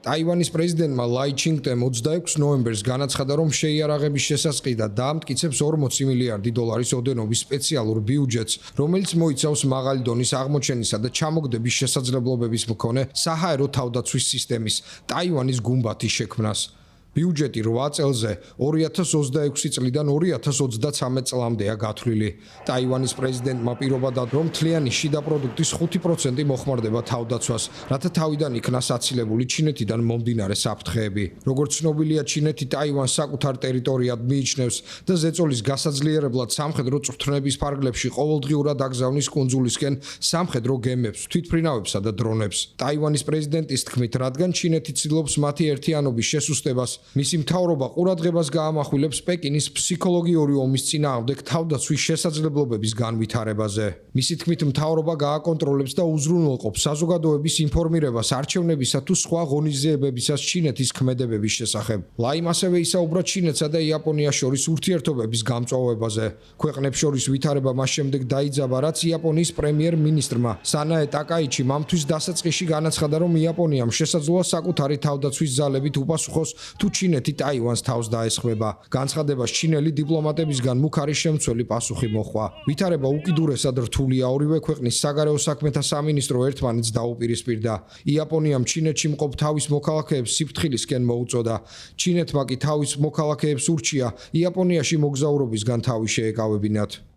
ტაივანის პრეზიდენტმა ლაი ჩინგტემ 26 ნოემბერს განაცხადა, რომ შეიარაღების შესაწყიდა დაამტკიცებს 40 მილიარდი დოლარის ოდენობის სპეციალურ ბიუჯეტს, რომელიც მოიცავს მაღალი დონის აღმოჩენისა და ჩამოგდების შესაძლებლობების მქონე საჰაერო თავდაცვის სისტემის ტაივანის გუმბათის შექმნას. ბიუჯეტი 8 წელზე 2026 წლიდან 2033 წლამდეა გათვლილი. ტაივანის პრეზიდენტმა პირობა დადო, რომ მთლიანი შიდა პროდუქტის 5% მოხმარდება თავდაცვას, რათა თავიდან იქნა საცილებული ჩინეთიდან მომდინარე საფრთხეები. როგორც ცნობილია, ჩინეთი ტაივანს საკუთარ ტერიტორიად მიიჩნევს და ზეწოლის გასაძლიერებლად სამხედრო წვრთნების ფარგლებში ყოველდღიურად აგზავნის კუნძულისკენ სამხედრო გემებს, თვითმფრინავებსა და დრონებს. ტაივანის პრეზიდენტის თქმით, რადგან ჩინეთი ცდილობს მათი ერთიანობის შესუსტებას, მისი მთავრობა ყურადღებას გაამახვილებს პეკინის ფსიქოლოგიური ომის წინააღმდეგ თავდაცვის შესაძლებლობების განვითარებაზე. მისი თქმით, მთავრობა გააკონტროლებს და უზრუნველყოფს საზოგადოების ინფორმირებას არჩევნებისა თუ სხვა ღონისძიებებისას ჩინეთის ქმედებების შესახებ. ლაიმ ასევე ისაუბრა ჩინეთსა და იაპონიას შორის ურთიერთობების გამწვავებაზე. ქვეყნებს შორის ვითარება მას შემდეგ დაიძაბა, რაც იაპონიის პრემიერ-მინისტრმა სანაე ტაკაიჩიმ ამთვის დასაწყისში განაცხადა, რომ იაპონიამ შესაძლოა საკუთარი თავდაცვის ძალებით უპასუხოს თუ ჩინეთი ტაივანს თავს დაესხმება. განცხადებას ჩინელი დიპლომატებისგან მუქარი შემცველი პასუხი მოჰყვა. ვითარება უკიდურესად რთულია, ორივე ქვეყნის საგარეო საქმეთა სამინისტრო ერთმანეთს დაუპირისპირდა. იაპონიამ ჩინეთში მყოფ თავის მოქალაქეებს სიფრთხილისკენ მოუწოდა. ჩინეთმა კი თავის მოქალაქეებს ურჩია იაპონიაში მოგზაურობისგან თავი შეეკავებინათ.